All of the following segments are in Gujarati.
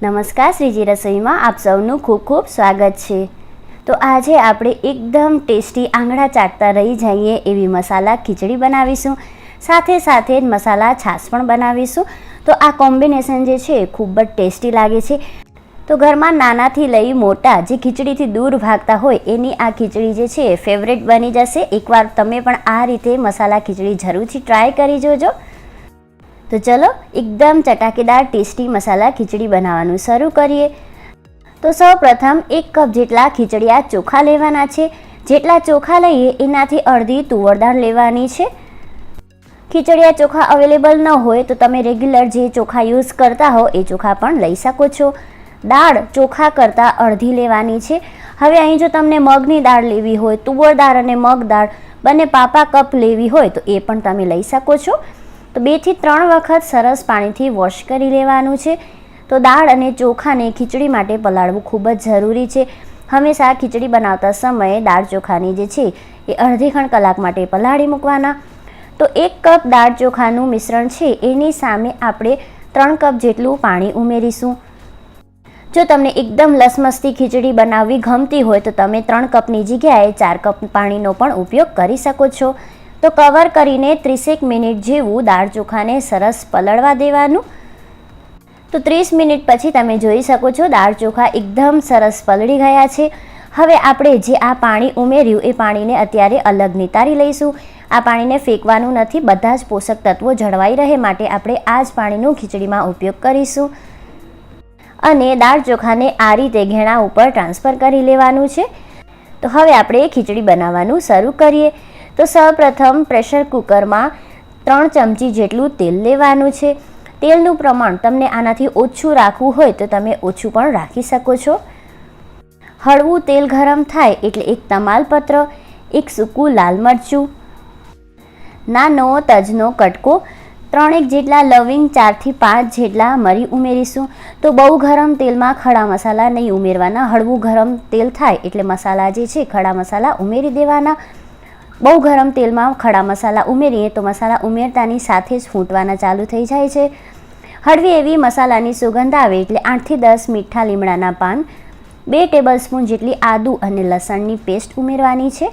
નમસ્કાર, શ્રીજી રસોઈમાં આપ સૌનું ખૂબ ખૂબ સ્વાગત છે। તો આજે આપણે એકદમ ટેસ્ટી આંગળા ચાટતા રહી જઈએ એવી મસાલા ખીચડી બનાવીશું, સાથે સાથે જ મસાલા છાશ પણ બનાવીશું। તો આ કોમ્બિનેશન જે છે ખૂબ જ ટેસ્ટી લાગે છે। તો ઘરમાં નાનાથી લઈ મોટા જે ખીચડીથી દૂર ભાગતા હોય એની આ ખીચડી જે છે ફેવરેટ બની જશે। એકવાર તમે પણ આ રીતે મસાલા ખીચડી જરૂરથી ટ્રાય કરી જોજો। તો ચલો એકદમ ચટાકેદાર ટેસ્ટી મસાલા ખીચડી બનાવવાનું શરૂ કરીએ। તો સૌપ્રથમ 1 કપ જેટલા ખીચડિયા ચોખા લેવાના છે। જેટલા ચોખા લઈએ એનાથી અડધી તુવર દાળ લેવાની છે। ખીચડિયા ચોખા અવેલેબલ ન હોય તો તમે રેગ્યુલર જે ચોખા યુઝ કરતા હો એ ચોખા પણ લઈ શકો છો। દાળ ચોખા કરતાં અડધી લેવાની છે। હવે અહીં જો તમને મગની દાળ લેવી હોય, તુવર દાળ અને મગ દાળ બંને પાપા કપ લેવી હોય તો એ પણ તમે લઈ શકો છો। તો 2 થી 3 વખત સરસ પાણીથી વોશ કરી લેવાનું છે। તો દાળ અને ચોખાને ખીચડી માટે પલાળવું ખૂબ જ જરૂરી છે। હંમેશા ખીચડી બનાવતા સમયે દાળ ચોખાની જે છે એ અડધી ખણ કલાક માટે પલાળી મૂકવાના। તો 1 કપ દાળ ચોખાનું મિશ્રણ છે એની સામે આપણે 3 કપ જેટલું પાણી ઉમેરીશું। જો તમને એકદમ લસમસતી ખીચડી બનાવવી ગમતી હોય તો તમે 3 કપની જગ્યાએ 4 કપ પાણીનો પણ ઉપયોગ કરી શકો છો। તો કવર કરીને 30 મિનિટ જેવું દાળ ચોખાને સરસ પલળવા દેવાનું। તો 30 મિનિટ પછી તમે જોઈ શકો છો દાળ ચોખા એકદમ સરસ પલળી ગયા છે। હવે આપણે જે આ પાણી ઉમેર્યું એ પાણીને અત્યારે અલગ નિતારી લઈશું। આ પાણીને ફેંકવાનું નથી, બધા જ પોષક તત્વો જળવાઈ રહે માટે આપણે આ જ પાણીનો ખીચડીમાં ઉપયોગ કરીશું। અને દાળ ચોખાને આ રીતે ઘેણા ઉપર ટ્રાન્સફર કરી લેવાનું છે। તો હવે આપણે ખીચડી બનાવવાનું શરૂ કરીએ। તો સૌપ્રથમ પ્રેશર કુકરમાં 3 ચમચી જેટલું તેલ લેવાનું છે। તેલનું પ્રમાણ તમને આનાથી ઓછું રાખવું હોય તો તમે ઓછું પણ રાખી શકો છો। હળવું તેલ ગરમ થાય એટલે 1 તમાલપત્ર, 1 સૂકું લાલ મરચું, નાનો તજનો કટકો, 3 જેટલા લવિંગ, 4 થી 5 જેટલા મરી ઉમેરીશું। તો બહુ ગરમ તેલમાં ખડા મસાલા નહીં ઉમેરવાના, હળવું ગરમ તેલ થાય એટલે મસાલા જે છે ખડા મસાલા ઉમેરી દેવાના। બહુ ગરમ તેલમાં ખડા મસાલા ઉમેરીએ તો મસાલા ઉમેરતાની સાથે જ ફૂટવાના ચાલુ થઈ જાય છે। હળવી એવી મસાલાની સુગંધ આવે એટલે 8 થી 10 મીઠા લીમડાના પાન, 2 ટેબલસ્પૂન જેટલી આદુ અને લસણની પેસ્ટ ઉમેરવાની છે।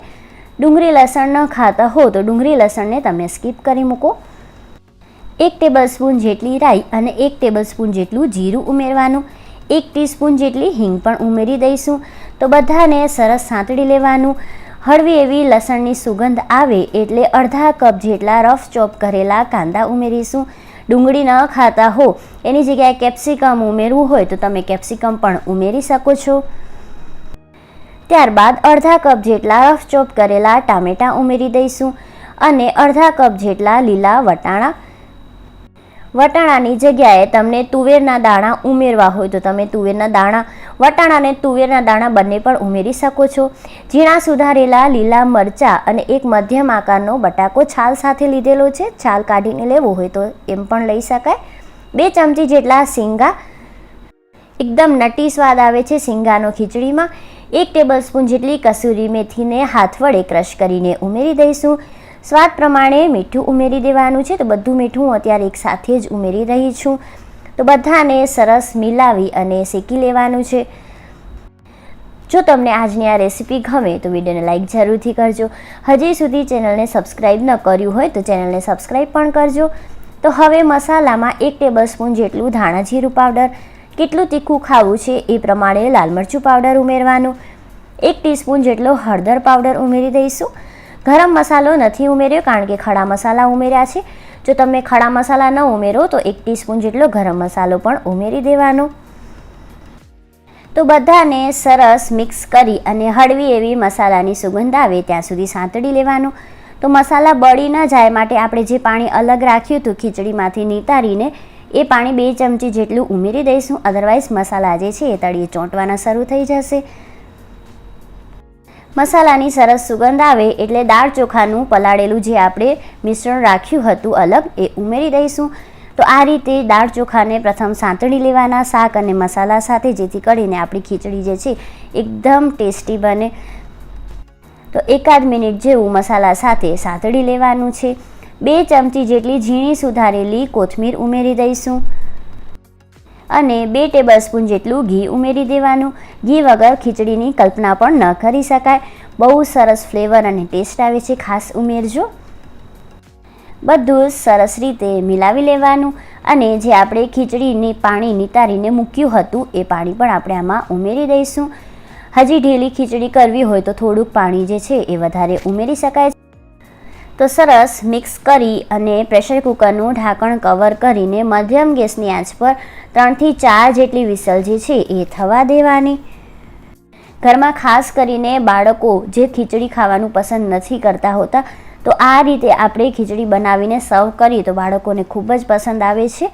ડુંગળી લસણ ન ખાતા હો તો ડુંગળી લસણને તમે સ્કીપ કરી મૂકો। 1 ટેબલસ્પૂન જેટલી રાઈ અને 1 ટેબલસ્પૂન જેટલું જીરું ઉમેરવાનું। 1 ટીસ્પૂન જેટલી હિંગ પણ ઉમેરી દઈશું। તો બધાને સરસ સાંતળી લેવાનું। હળવી એવી લસણની સુગંધ આવે એટલે અડધા કપ જેટલા રફ ચોપ કરેલા કાંદા ઉમેરીશું। ડુંગળી ન ખાતા હો એની જગ્યાએ કેપ્સિકમ ઉમેરવું હોય તો તમે કેપ્સિકમ પણ ઉમેરી શકો છો। ત્યારબાદ અડધા કપ જેટલા રફ ચોપ કરેલા ટામેટાં ઉમેરી દઈશું અને અડધા કપ જેટલા લીલા વટાણા। વટાણાની જગ્યાએ તમને તુવેરના દાણા ઉમેરવા હોય તો તમે તુવેરના દાણા, વટાણા અને તુવેરના દાણા બંને પણ ઉમેરી શકો છો। ઝીણા સુધારેલા લીલા મરચાં અને 1 મધ્યમ આકારનો બટાકો છાલ સાથે લીધેલો છે, છાલ કાઢીને લેવો હોય તો એમ પણ લઈ શકાય। 2 ચમચી જેટલા શીંગા, એકદમ નટી સ્વાદ આવે છે શીંગાનો ખીચડીમાં। 1 ટેબલસ્પૂન જેટલી કસૂરી મેથીને હાથ વડે ક્રશ કરીને ઉમેરી દઈશું। સ્વાદ પ્રમાણે મીઠું ઉમેરી દેવાનું છે। તો બધું મીઠું હું અત્યારે એક સાથે જ ઉમેરી રહી છું। તો બધાને સરસ મિલાવી અને શેકી લેવાનું છે। જો તમને આજની આ રેસીપી ગમે તો વિડીયોને લાઈક જરૂરથી કરજો। હજી સુધી ચેનલને સબસ્ક્રાઈબ ન કર્યું હોય તો ચેનલને સબસ્ક્રાઈબ પણ કરજો। તો હવે મસાલામાં 1 ટેબલસ્પૂન જેટલું ધાણા જીરું પાવડર, કેટલું તીખું ખાવું છે એ પ્રમાણે લાલ મરચું પાવડર ઉમેરવાનું। 1 ટીસ્પૂન જેટલો હળદર પાવડર ઉમેરી દઈશું। ગરમ મસાલો નથી ઉમેર્યો કારણ કે ખડા મસાલા ઉમેર્યા છે। જો તમે ખડા મસાલા ન ઉમેરો તો 1 ટીસ્પૂન જેટલો ગરમ મસાલો પણ ઉમેરી દેવાનો। તો બધાને સરસ મિક્સ કરી અને હળવી એવી મસાલાની સુગંધ આવે ત્યાં સુધી સાંતળી લેવાનું। તો મસાલા બળી ન જાય માટે આપણે જે પાણી અલગ રાખ્યું હતું ખીચડીમાંથી નિતારીને એ પાણી 2 ચમચી જેટલું ઉમેરી દઈશું, અધરવાઇઝ મસાલા જે છે એ તળિયે ચોંટવાના શરૂ થઈ જશે। મસાલાની સરસ સુગંધ આવે એટલે દાળ ચોખાનું પલાળેલું જે આપણે મિશ્રણ રાખ્યું હતું અલગ એ ઉમેરી દઈશું। તો આ રીતે દાળ ચોખાને પ્રથમ સાંતળી લેવાના શાક અને મસાલા સાથે, જેથી કરીને આપણી ખીચડી જે છે એકદમ ટેસ્ટી બને। તો 1 મિનિટ જેવું મસાલા સાથે સાંતળી લેવાનું છે। 2 ચમચી જેટલી ઝીણી સુધારેલી કોથમીર ઉમેરી દઈશું। અને 2 ટેબલસ્પૂન જેટલું ઘી ઉમેરી દેવાનું. ઘી વગર ખીચડીની કલ્પના પણ ન કરી શકાય. બહુ સરસ ફ્લેવર અને ટેસ્ટ આવે છે, ખાસ ઉમેરજો. બધું સરસ રીતે મિલાવી લેવાનું અને જે આપણે ખીચડીની પાણી નિતારીને મૂક્યું હતું એ પાણી પણ આપણે આમાં ઉમેરી દઈશું. હજી ઢીલી ખીચડી કરવી હોય તો થોડુંક પાણી જે છે એ વધારે ઉમેરી શકાય. તો સરસ મિક્સ કરી અને પ્રેશર કુકરનું ઢાંકણ કવર કરીને મધ્યમ ગેસની આંચ પર 3 થી 4 જેટલી વિસલ જે છે એ થવા દેવાની. ઘરમાં ખાસ કરીને બાળકો જે ખીચડી ખાવાનું પસંદ નથી કરતા હોતા, તો આ રીતે આપણે ખીચડી બનાવીને સર્વ કરીએ તો બાળકોને ખૂબ જ પસંદ આવે છે.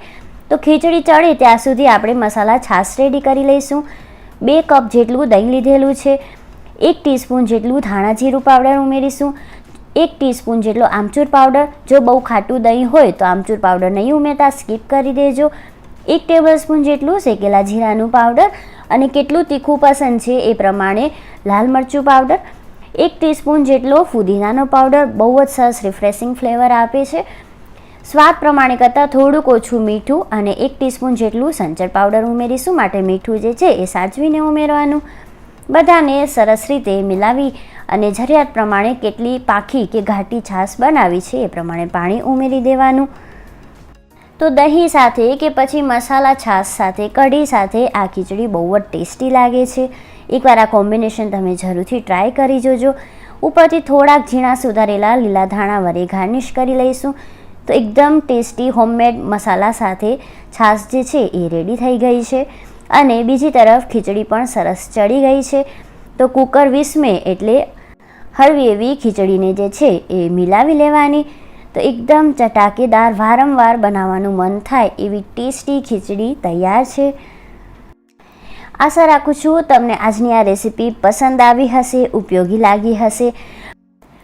તો ખીચડી ચડે ત્યાં સુધી આપણે મસાલા છાશ રેડી કરી લઈશું. 2 કપ જેટલું દહીં લીધેલું છે. 1 ટીસ્પૂન જેટલું ધાણા જીરું પાવડર ઉમેરીશું. 1 ટીસ્પૂન જેટલો આમચૂર પાવડર. જો બહુ ખાટું દહીં હોય તો આમચૂર પાવડર નહીં ઉમેરતા, સ્કીપ કરી દેજો. 1 ટેબલસ્પૂન જેટલું શેકેલા જીરાનું પાવડર અને કેટલું તીખું પસંદ છે એ પ્રમાણે લાલ મરચું પાવડર. 1 ટીસ્પૂન જેટલો ફુદીનાનો પાવડર. બહુ જ સરસ રિફ્રેશિંગ ફ્લેવર આપે છે. સ્વાદ પ્રમાણે કરતાં થોડુંક ઓછું મીઠું અને 1 ટીસ્પૂન જેટલું સંચળ પાવડર ઉમેરીશું. માટે મીઠું જે છે એ સાચવીને ઉમેરવાનું. બધાને સરસ રીતે મિલાવી અને જરૂરિયાત પ્રમાણે કેટલી પાકી કે ઘાટી છાશ બનાવી છે એ પ્રમાણે પાણી ઉમેરી દેવાનું. તો દહીં સાથે કે પછી મસાલા છાશ સાથે, કઢી સાથે આ ખીચડી બહુ જ ટેસ્ટી લાગે છે. એકવાર આ કોમ્બિનેશન તમે જરૂરથી ટ્રાય કરી જોજો. ઉપરથી થોડાક ઝીણા સુધારેલા લીલા ધાણા વડે ગાર્નિશ કરી લઈશું. તો એકદમ ટેસ્ટી હોમમેડ મસાલા સાથે છાશ જે છે એ રેડી થઈ ગઈ છે અને બીજી તરફ ખીચડી પણ સરસ ચડી ગઈ છે. તો કુકર વિસ્મે એટલે હળવી એવી ખીચડીને જે છે એ મિલાવી લેવાની. તો એકદમ ચટાકેદાર, વારંવાર બનાવવાનું મન થાય એવી ટેસ્ટી ખીચડી તૈયાર છે. આશા રાખું છું તમને આજની આ રેસીપી પસંદ આવી હશે, ઉપયોગી લાગી હશે.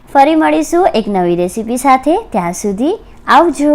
ફરી મળીશું એક નવી રેસીપી સાથે. ત્યાં સુધી આવજો.